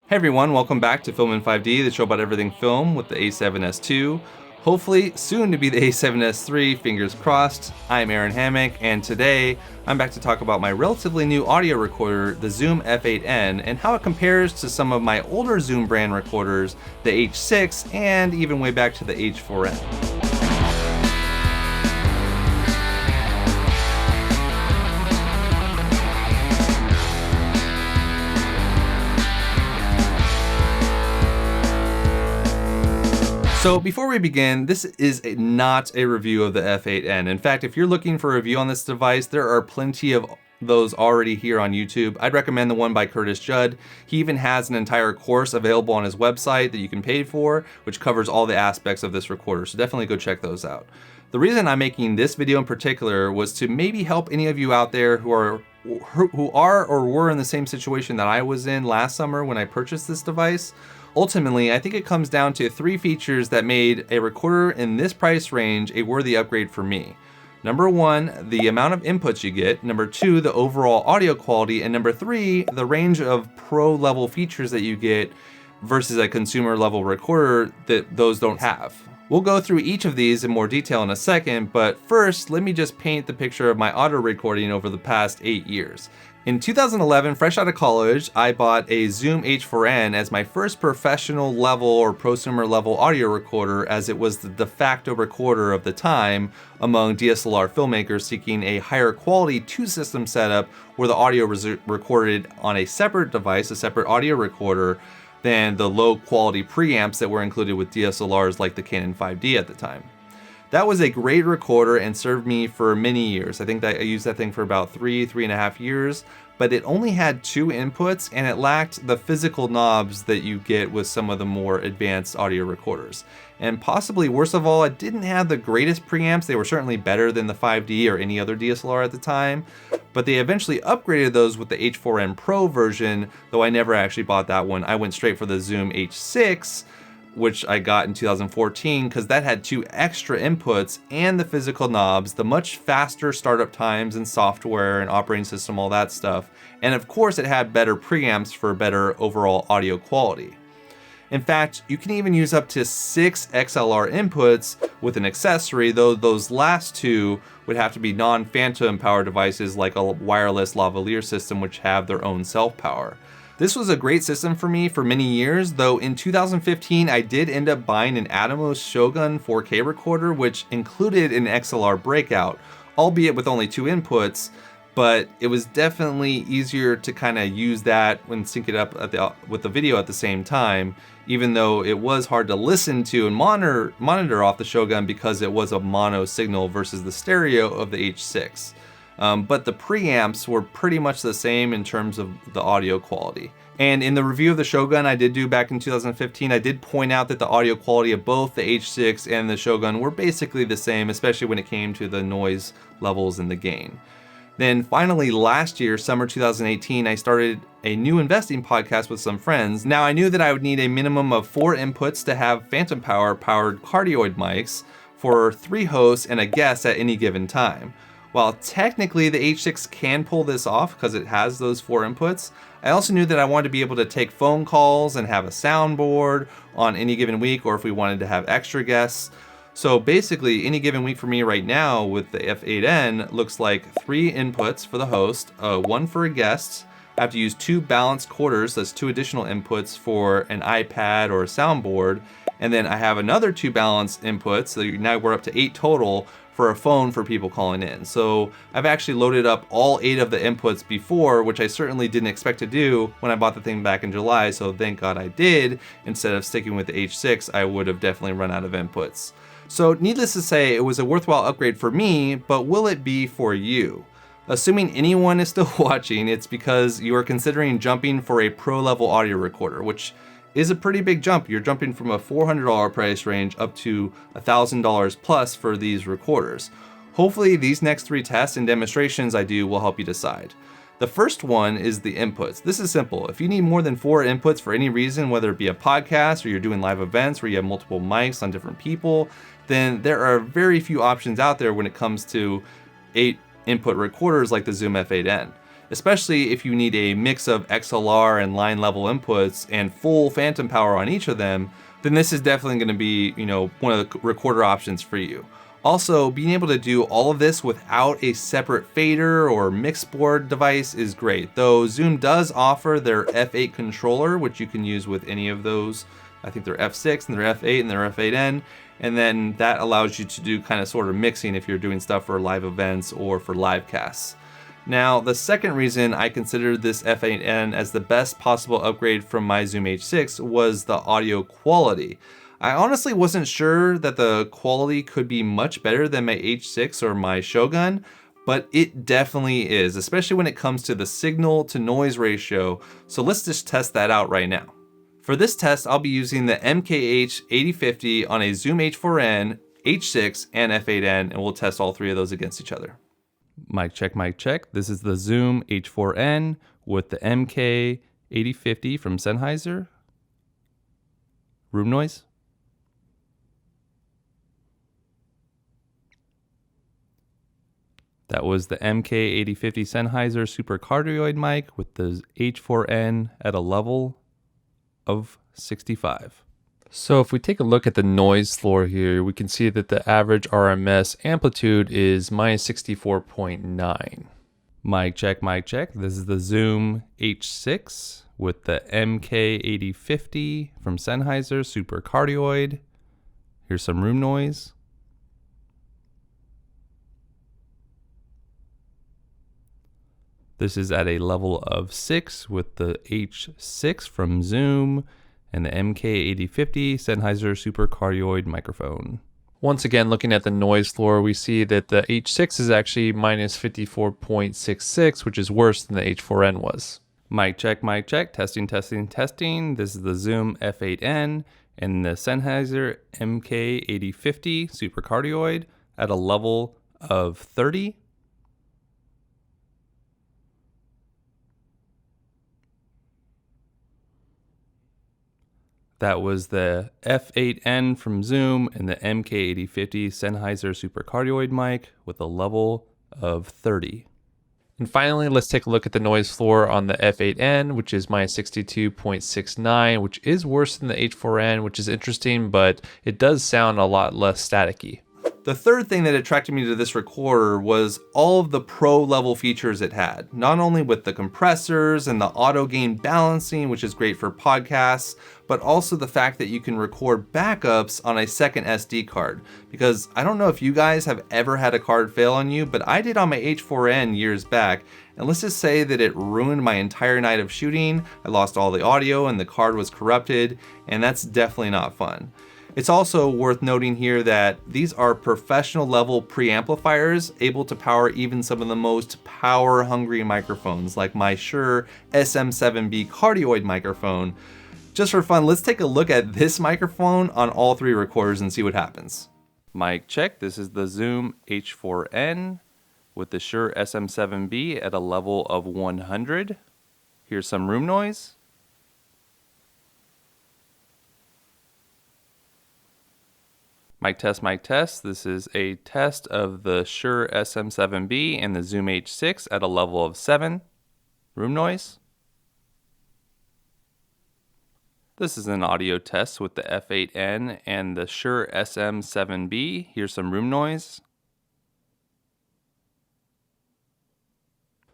Hey everyone, welcome back to Film in 5D, the show about everything film with the A7S II. Hopefully, soon to be the A7S III, fingers crossed. I'm Aaron Hammock, and today I'm back to talk about my relatively new audio recorder, the Zoom F8n, and how it compares to some of my older Zoom brand recorders, the H6, and even way back to the H4n. So before we begin, this is not a review of the F8n. In fact, if you're looking for a review on this device, there are plenty of those already here on YouTube. I'd recommend the one by Curtis Judd. He even has an entire course available on his website that you can pay for, which covers all the aspects of this recorder, so definitely go check those out. The reason I'm making this video in particular was to maybe help any of you out there who are or were in the same situation that I was in last summer when I purchased this device. Ultimately, I think it comes down to three features that made a recorder in this price range a worthy upgrade for me. Number one, the amount of inputs you get. Number two, the overall audio quality. And number three, the range of pro level features that you get versus a consumer level recorder that those don't have. We'll go through each of these in more detail in a second, but first, let me just paint the picture of my audio recording over the past 8 years. In 2011, fresh out of college, I bought a Zoom H4n as my first professional level or prosumer level audio recorder, as it was the de facto recorder of the time among DSLR filmmakers seeking a higher quality two-system setup where the audio was recorded on a separate device, a separate audio recorder, than the low quality preamps that were included with DSLRs like the Canon 5D at the time. That was a great recorder and served me for many years. I think that I used that thing for about three and a half years, but it only had two inputs and it lacked the physical knobs that you get with some of the more advanced audio recorders. And possibly worst of all, it didn't have the greatest preamps. They were certainly better than the 5D or any other DSLR at the time, but they eventually upgraded those with the H4n Pro version, though I never actually bought that one. I went straight for the Zoom H6, which I got in 2014 because that had two extra inputs and the physical knobs, the much faster startup times and software and operating system, all that stuff. And of course it had better preamps for better overall audio quality. In fact, you can even use up to 6 XLR inputs with an accessory, though those last two would have to be non-phantom power devices like a wireless lavalier system, which have their own self-power. This was a great system for me for many years, though in 2015 I did end up buying an Atomos Shogun 4K recorder, which included an XLR breakout, albeit with only two inputs, but it was definitely easier to kind of use that when sync it up with the video at the same time, even though it was hard to listen to and monitor off the Shogun because it was a mono signal versus the stereo of the H6. But the preamps were pretty much the same in terms of the audio quality. And in the review of the Shogun I did do back in 2015, I did point out that the audio quality of both the H6 and the Shogun were basically the same, especially when it came to the noise levels and the gain. Then finally last year, summer 2018, I started a new investing podcast with some friends. Now I knew that I would need a minimum of 4 inputs to have phantom powered cardioid mics for 3 hosts and a guest at any given time. While technically the H6 can pull this off because it has those 4 inputs, I also knew that I wanted to be able to take phone calls and have a soundboard on any given week, or if we wanted to have extra guests. So basically any given week for me right now with the F8n looks like 3 inputs for the host, 1 for a guest. I have to use 2 balanced quarters, that's 2 additional inputs for an iPad or a soundboard, and then I have another 2 balanced inputs, so now we're up to 8 total for a phone for people calling in. So I've actually loaded up all 8 of the inputs before, which I certainly didn't expect to do when I bought the thing back in July, so thank God I did. Instead of sticking with the H6, I would have definitely run out of inputs. So needless to say, it was a worthwhile upgrade for me, but will it be for you? Assuming anyone is still watching, it's because you are considering jumping for a pro level audio recorder, which is a pretty big jump. You're jumping from a $400 price range up to $1,000 plus for these recorders. Hopefully these next 3 tests and demonstrations I do will help you decide. The first one is the inputs. This is simple. If you need more than 4 inputs for any reason, whether it be a podcast or you're doing live events where you have multiple mics on different people, then there are very few options out there when it comes to 8 input recorders like the Zoom F8n. especially if you need a mix of XLR and line level inputs and full phantom power on each of them, then this is definitely going to be, one of the recorder options for you. Also, being able to do all of this without a separate fader or mix board device is great, though Zoom does offer their F8 controller, which you can use with any of those. I think they're F6 and they're F8 and they're F8n, and then that allows you to do kind of sort of mixing if you're doing stuff for live events or for live casts. Now, the second reason I considered this F8n as the best possible upgrade from my Zoom H6 was the audio quality. I honestly wasn't sure that the quality could be much better than my H6 or my Shogun, but it definitely is, especially when it comes to the signal to noise ratio. So let's just test that out right now. For this test, I'll be using the MKH8050 on a Zoom H4n, H6, and F8n, and we'll test all three of those against each other. Mic check, mic check. This is the Zoom H4n with the MK8050 from Sennheiser. Room noise. That was the MK8050 Sennheiser Super Cardioid mic with the H4n at a level of 65. So if we take a look at the noise floor here, we can see that the average RMS amplitude is minus 64.9. Mic check, mic check. This is the Zoom H6 with the MK8050 from Sennheiser Super Cardioid. Here's some room noise. This is at a level of 6 with the H6 from Zoom and the MK8050 Sennheiser Super Cardioid microphone. Once again, looking at the noise floor, we see that the H6 is actually minus 54.66, which is worse than the H4n was. Mic check, testing, testing, testing. This is the Zoom F8n and the Sennheiser MK8050 Super Cardioid at a level of 30. That was the F8n from Zoom and the MK8050 Sennheiser Super Cardioid mic with a level of 30. And finally, let's take a look at the noise floor on the F8n, which is minus 62.69, which is worse than the H4n, which is interesting, but it does sound a lot less staticky. The third thing that attracted me to this recorder was all of the pro level features it had, not only with the compressors and the auto gain balancing, which is great for podcasts, but also the fact that you can record backups on a second SD card. Because I don't know if you guys have ever had a card fail on you, but I did on my H4n years back, and let's just say that it ruined my entire night of shooting. I lost all the audio and the card was corrupted, and that's definitely not fun. It's also worth noting here that these are professional level preamplifiers able to power even some of the most power hungry microphones like my Shure SM7B cardioid microphone. Just for fun, let's take a look at this microphone on all three recorders and see what happens. Mic check, this is the Zoom H4n with the Shure SM7B at a level of 100. Here's some room noise. Mic test. This is a test of the Shure SM7B and the Zoom H6 at a level of 7. Room noise. This is an audio test with the F8n and the Shure SM7B. Here's some room noise.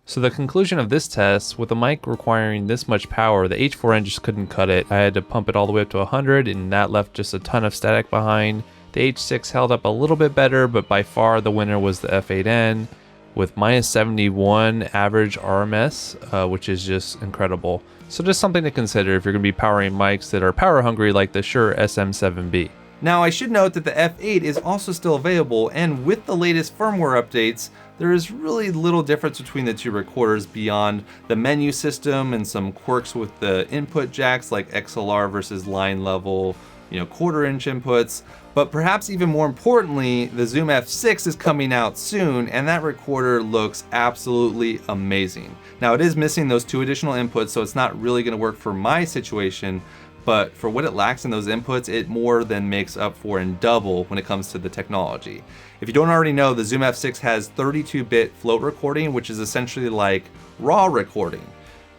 So the conclusion of this test, with a mic requiring this much power, the H4n just couldn't cut it. I had to pump it all the way up to 100 and that left just a ton of static behind. The H6 held up a little bit better, but by far the winner was the F8n with minus 71 average RMS, which is just incredible. So just something to consider if you're going to be powering mics that are power hungry like the Shure SM7B. Now I should note that the F8 is also still available, and with the latest firmware updates, there is really little difference between the two recorders beyond the menu system and some quirks with the input jacks like XLR versus line level, 1/4 inch inputs. But perhaps even more importantly, the Zoom F6 is coming out soon, and that recorder looks absolutely amazing. Now it is missing those 2 additional inputs, so it's not really going to work for my situation, but for what it lacks in those inputs, it more than makes up for in double when it comes to the technology. If you don't already know, the Zoom F6 has 32-bit float recording, which is essentially like raw recording.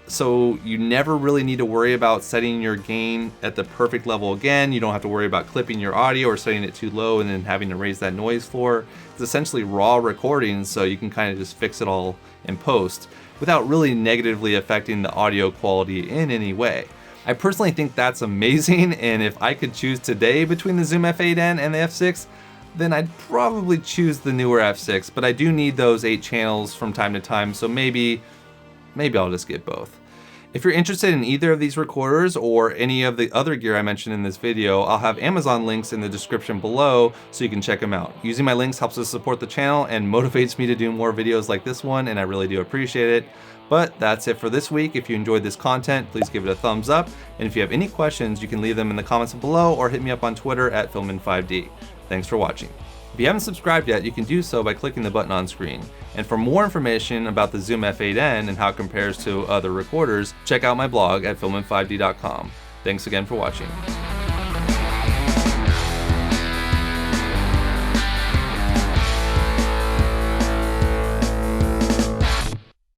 So you never really need to worry about setting your gain at the perfect level again. You don't have to worry about clipping your audio or setting it too low and then having to raise that noise floor. It's essentially raw recording, so you can kind of just fix it all in post without really negatively affecting the audio quality in any way. I personally think that's amazing, and if I could choose today between the Zoom F8n and the F6, then I'd probably choose the newer F6, but I do need those 8 channels from time to time, so maybe I'll just get both. If you're interested in either of these recorders or any of the other gear I mentioned in this video, I'll have Amazon links in the description below so you can check them out. Using my links helps us support the channel and motivates me to do more videos like this one, and I really do appreciate it. But that's it for this week. If you enjoyed this content, please give it a thumbs up. And if you have any questions, you can leave them in the comments below or hit me up on Twitter at Filmin5D. Thanks for watching. If you haven't subscribed yet, you can do so by clicking the button on screen. And for more information about the Zoom F8n and how it compares to other recorders, check out my blog at filmin5d.com. Thanks again for watching.